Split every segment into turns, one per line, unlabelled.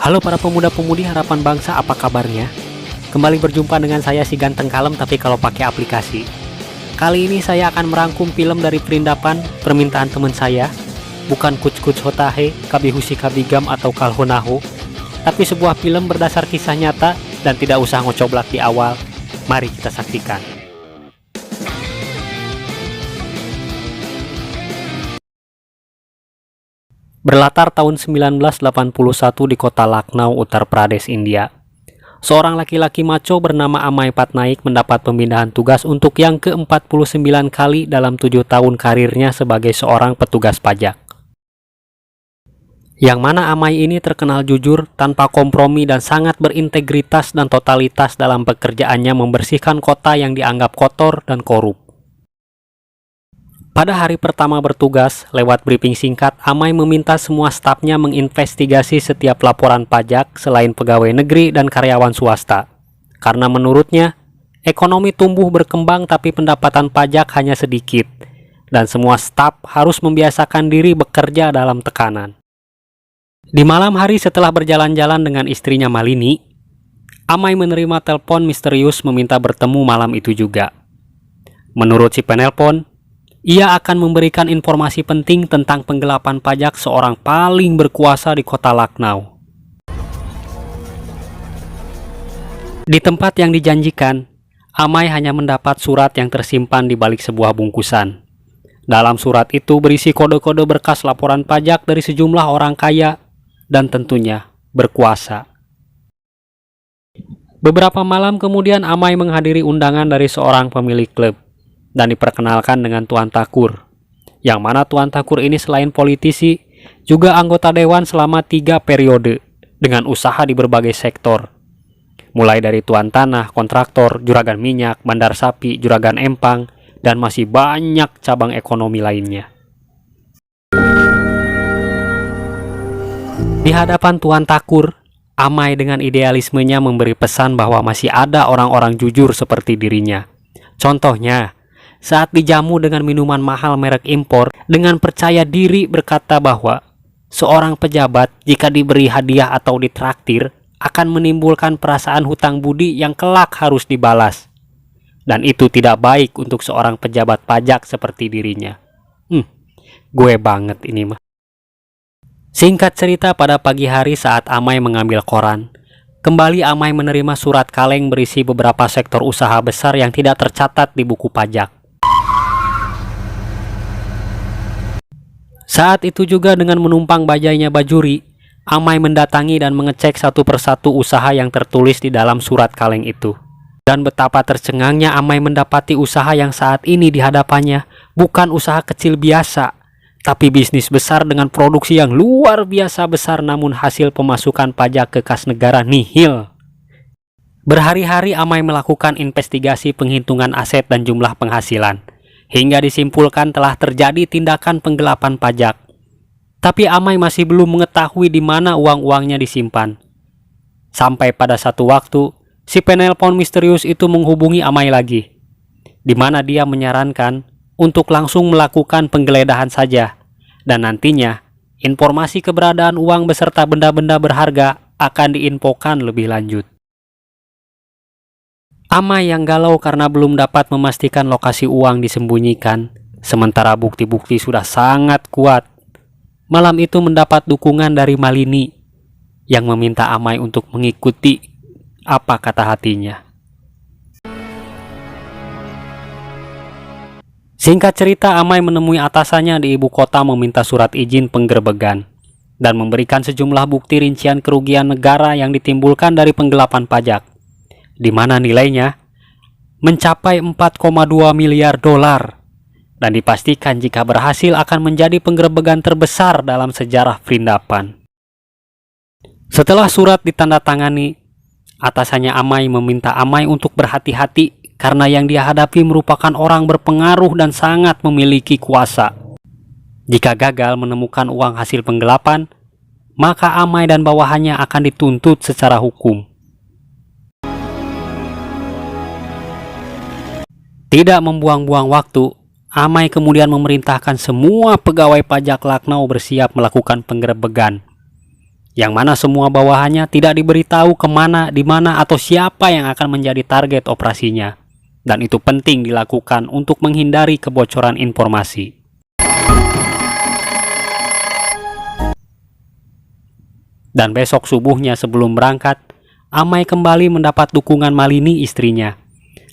Halo para pemuda-pemudi harapan bangsa, apa kabarnya? Kembali berjumpa dengan saya si ganteng kalem tapi kalau pakai aplikasi. Kali ini saya akan merangkum film dari Perindapan, permintaan teman saya. Bukan Kuch Kuch Hotahe, Kabihusi Kabigam atau Kalhonaho, tapi sebuah film berdasar kisah nyata dan tidak usah ngocoblak di awal. Mari kita saksikan. Berlatar tahun 1981 di kota Lucknow, Uttar Pradesh, India. Seorang laki-laki maco bernama Amay Patnaik mendapat pemindahan tugas untuk yang ke-49 kali dalam 7 tahun karirnya sebagai seorang petugas pajak. Yang mana Amay ini terkenal jujur, tanpa kompromi dan sangat berintegritas dan totalitas dalam pekerjaannya membersihkan kota yang dianggap kotor dan korup. Pada hari pertama bertugas, lewat briefing singkat, Amay meminta semua stafnya menginvestigasi setiap laporan pajak selain pegawai negeri dan karyawan swasta. Karena menurutnya, ekonomi tumbuh berkembang tapi pendapatan pajak hanya sedikit, dan semua staf harus membiasakan diri bekerja dalam tekanan. Di malam hari setelah berjalan-jalan dengan istrinya Malini, Amay menerima telepon misterius meminta bertemu malam itu juga. Menurut si penelpon, ia akan memberikan informasi penting tentang penggelapan pajak seorang paling berkuasa di kota Lucknow. Di tempat yang dijanjikan, Amay hanya mendapat surat yang tersimpan di balik sebuah bungkusan. Dalam surat itu berisi kode-kode berkas laporan pajak dari sejumlah orang kaya dan tentunya berkuasa. Beberapa malam kemudian Amay menghadiri undangan dari seorang pemilik klub dan diperkenalkan dengan Tuan Thakur, yang mana Tuan Thakur ini selain politisi, juga anggota dewan selama 3 periode, dengan usaha di berbagai sektor. Mulai dari tuan tanah, kontraktor, juragan minyak, bandar sapi, juragan empang, dan masih banyak cabang ekonomi lainnya. Di hadapan Tuan Thakur, Amay dengan idealismenya memberi pesan bahwa masih ada orang-orang jujur seperti dirinya. Contohnya, saat dijamu dengan minuman mahal merek impor, dengan percaya diri berkata bahwa seorang pejabat jika diberi hadiah atau ditraktir akan menimbulkan perasaan hutang budi yang kelak harus dibalas. Dan itu tidak baik untuk seorang pejabat pajak seperti dirinya. Gue banget ini mah. Singkat cerita, pada pagi hari saat Amay mengambil koran, kembali Amay menerima surat kaleng berisi beberapa sektor usaha besar yang tidak tercatat di buku pajak. Saat itu juga dengan menumpang bajainya Bajuri, Amay mendatangi dan mengecek satu persatu usaha yang tertulis di dalam surat kaleng itu. Dan betapa tercengangnya Amay mendapati usaha yang saat ini di hadapannya bukan usaha kecil biasa, tapi bisnis besar dengan produksi yang luar biasa besar, namun hasil pemasukan pajak ke kas negara nihil. Berhari-hari Amay melakukan investigasi penghitungan aset dan jumlah penghasilan, hingga disimpulkan telah terjadi tindakan penggelapan pajak. Tapi Amay masih belum mengetahui di mana uang-uangnya disimpan. Sampai pada satu waktu, si penelpon misterius itu menghubungi Amay lagi, di mana dia menyarankan untuk langsung melakukan penggeledahan saja, dan nantinya informasi keberadaan uang beserta benda-benda berharga akan diinfokan lebih lanjut. Amay yang galau karena belum dapat memastikan lokasi uang disembunyikan, sementara bukti-bukti sudah sangat kuat. Malam itu mendapat dukungan dari Malini, yang meminta Amay untuk mengikuti apa kata hatinya. Singkat cerita, Amay menemui atasannya di ibu kota meminta surat izin penggerbegan, dan memberikan sejumlah bukti rincian kerugian negara yang ditimbulkan dari penggelapan pajak, di mana nilainya mencapai 4,2 miliar dolar, dan dipastikan jika berhasil akan menjadi penggerebegan terbesar dalam sejarah Perindapan. Setelah surat ditandatangani, atasannya Amay meminta Amay untuk berhati-hati karena yang dia hadapi merupakan orang berpengaruh dan sangat memiliki kuasa. Jika gagal menemukan uang hasil penggelapan, maka Amay dan bawahannya akan dituntut secara hukum. Tidak membuang-buang waktu, Amay kemudian memerintahkan semua pegawai pajak Lucknow bersiap melakukan penggerebegan. yang mana semua bawahannya tidak diberitahu kemana, di mana, atau siapa yang akan menjadi target operasinya. Dan itu penting dilakukan untuk menghindari kebocoran informasi. Dan besok subuhnya sebelum berangkat, Amai kembali mendapat dukungan Malini istrinya.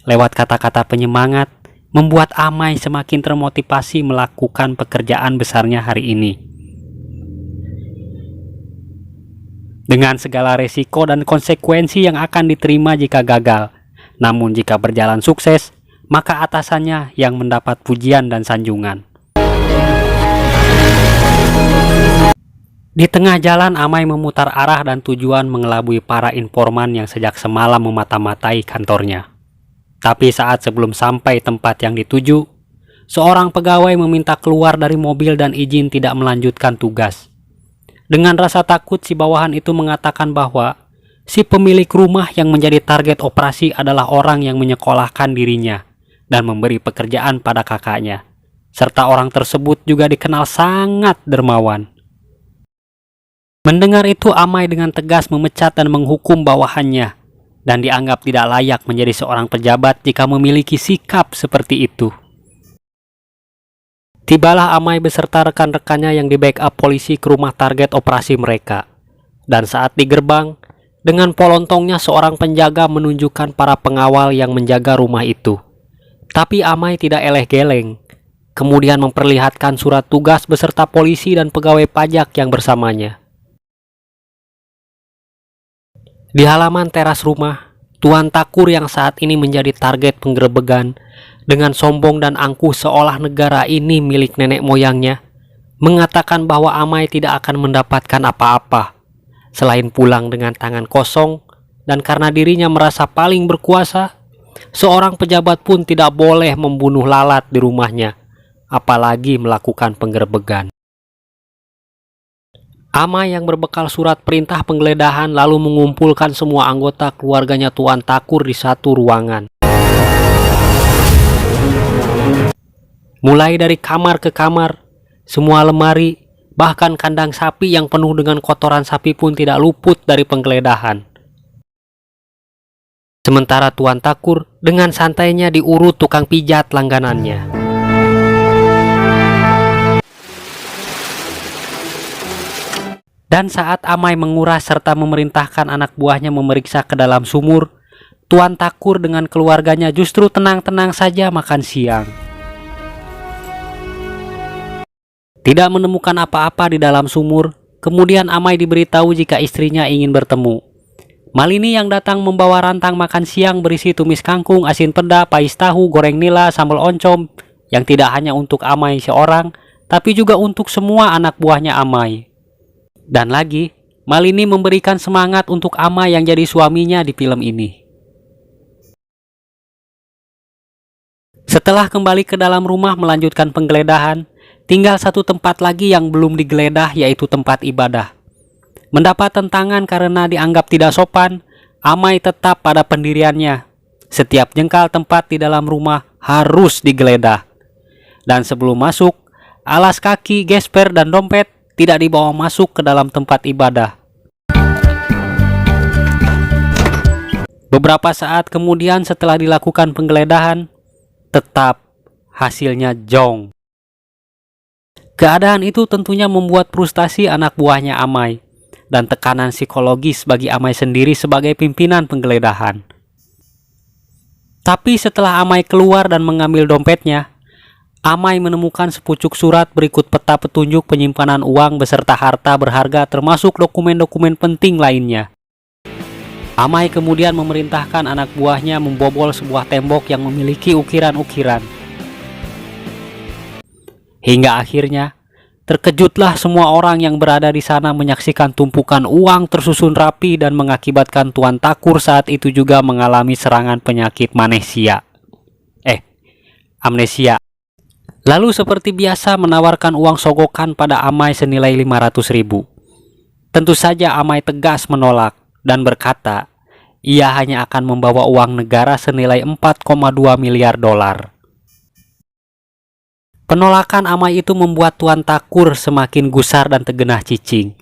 Lewat kata-kata penyemangat, membuat Amai semakin termotivasi melakukan pekerjaan besarnya hari ini. Dengan segala resiko dan konsekuensi yang akan diterima jika gagal. Namun jika berjalan sukses, maka atasannya yang mendapat pujian dan sanjungan. Di tengah jalan, Amai memutar arah dan tujuan mengelabui para informan yang sejak semalam memata-matai kantornya. Tapi saat sebelum sampai tempat yang dituju, seorang pegawai meminta keluar dari mobil dan izin tidak melanjutkan tugas. Dengan rasa takut, si bawahan itu mengatakan bahwa si pemilik rumah yang menjadi target operasi adalah orang yang menyekolahkan dirinya dan memberi pekerjaan pada kakaknya. Serta orang tersebut juga dikenal sangat dermawan. Mendengar itu, Amai dengan tegas memecat dan menghukum bawahannya, dan dianggap tidak layak menjadi seorang pejabat jika memiliki sikap seperti itu. Tibalah Amai beserta rekan-rekannya yang di-backup polisi ke rumah target operasi mereka. Dan saat di gerbang, dengan polontongnya seorang penjaga menunjukkan para pengawal yang menjaga rumah itu. Tapi Amai tidak eleh-geleng, kemudian memperlihatkan surat tugas beserta polisi dan pegawai pajak yang bersamanya. Di halaman teras rumah, Tuan Takur yang saat ini menjadi target penggerebegan dengan sombong dan angkuh seolah negara ini milik nenek moyangnya, mengatakan bahwa Amai tidak akan mendapatkan apa-apa selain pulang dengan tangan kosong, dan karena dirinya merasa paling berkuasa, seorang pejabat pun tidak boleh membunuh lalat di rumahnya, apalagi melakukan penggerebegan. Amai yang berbekal surat perintah penggeledahan lalu mengumpulkan semua anggota keluarganya Tuan Takur di satu ruangan. Mulai dari kamar ke kamar, semua lemari, bahkan kandang sapi yang penuh dengan kotoran sapi pun tidak luput dari penggeledahan. Sementara Tuan Takur dengan santainya diurut tukang pijat langganannya. Dan saat Amai menguras serta memerintahkan anak buahnya memeriksa ke dalam sumur, Tuan Takur dengan keluarganya justru tenang-tenang saja makan siang. Tidak menemukan apa-apa di dalam sumur, kemudian Amai diberitahu jika istrinya ingin bertemu. Malini yang datang membawa rantang makan siang berisi tumis kangkung, asin peda, pais tahu, goreng nila, sambal oncom, yang tidak hanya untuk Amai seorang, tapi juga untuk semua anak buahnya Amai. Dan lagi, Malini memberikan semangat untuk Amai yang jadi suaminya di film ini. Setelah kembali ke dalam rumah melanjutkan penggeledahan, tinggal satu tempat lagi yang belum digeledah, yaitu tempat ibadah. Mendapat tentangan karena dianggap tidak sopan, Amai tetap pada pendiriannya. Setiap jengkal tempat di dalam rumah harus digeledah. Dan sebelum masuk, alas kaki, gesper, dan dompet tidak dibawa masuk ke dalam tempat ibadah. Beberapa saat kemudian setelah dilakukan penggeledahan, tetap hasilnya jong. Keadaan itu tentunya membuat frustasi anak buahnya Amai dan tekanan psikologis bagi Amai sendiri sebagai pimpinan penggeledahan. Tapi setelah Amai keluar dan mengambil dompetnya, Amai menemukan sepucuk surat berikut peta petunjuk penyimpanan uang beserta harta berharga termasuk dokumen-dokumen penting lainnya. Amai kemudian memerintahkan anak buahnya membobol sebuah tembok yang memiliki ukiran-ukiran. Hingga akhirnya, terkejutlah semua orang yang berada di sana menyaksikan tumpukan uang tersusun rapi dan mengakibatkan Tuan Takur saat itu juga mengalami serangan penyakit amnesia. Lalu seperti biasa menawarkan uang sogokan pada Amai senilai 500.000. Tentu saja Amai tegas menolak dan berkata, ia hanya akan membawa uang negara senilai 4,2 miliar dolar. Penolakan Amai itu membuat Tuan Takur semakin gusar dan tergenah cicing.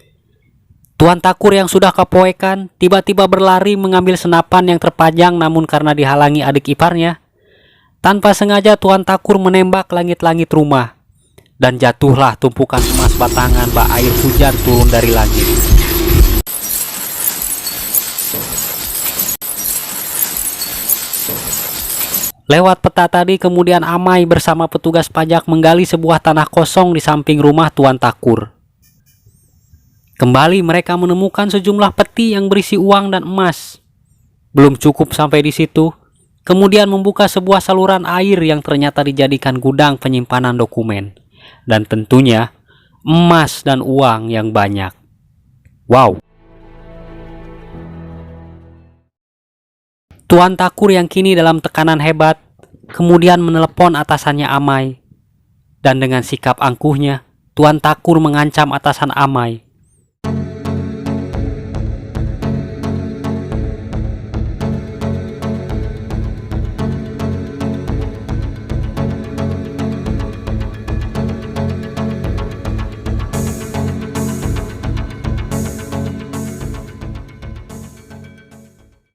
Tuan Takur yang sudah kepoekan tiba-tiba berlari mengambil senapan yang terpajang, namun karena dihalangi adik iparnya, tanpa sengaja Tuan Takur menembak langit-langit rumah, dan jatuhlah tumpukan emas batangan bak air hujan turun dari langit. Lewat peta tadi, kemudian Amai bersama petugas pajak menggali sebuah tanah kosong di samping rumah Tuan Takur. Kembali mereka menemukan sejumlah peti yang berisi uang dan emas. Belum cukup sampai di situ, kemudian membuka sebuah saluran air yang ternyata dijadikan gudang penyimpanan dokumen. Dan tentunya emas dan uang yang banyak. Wow. Tuan Takur yang kini dalam tekanan hebat kemudian menelepon atasannya Amai. Dan dengan sikap angkuhnya, Tuan Takur mengancam atasan Amai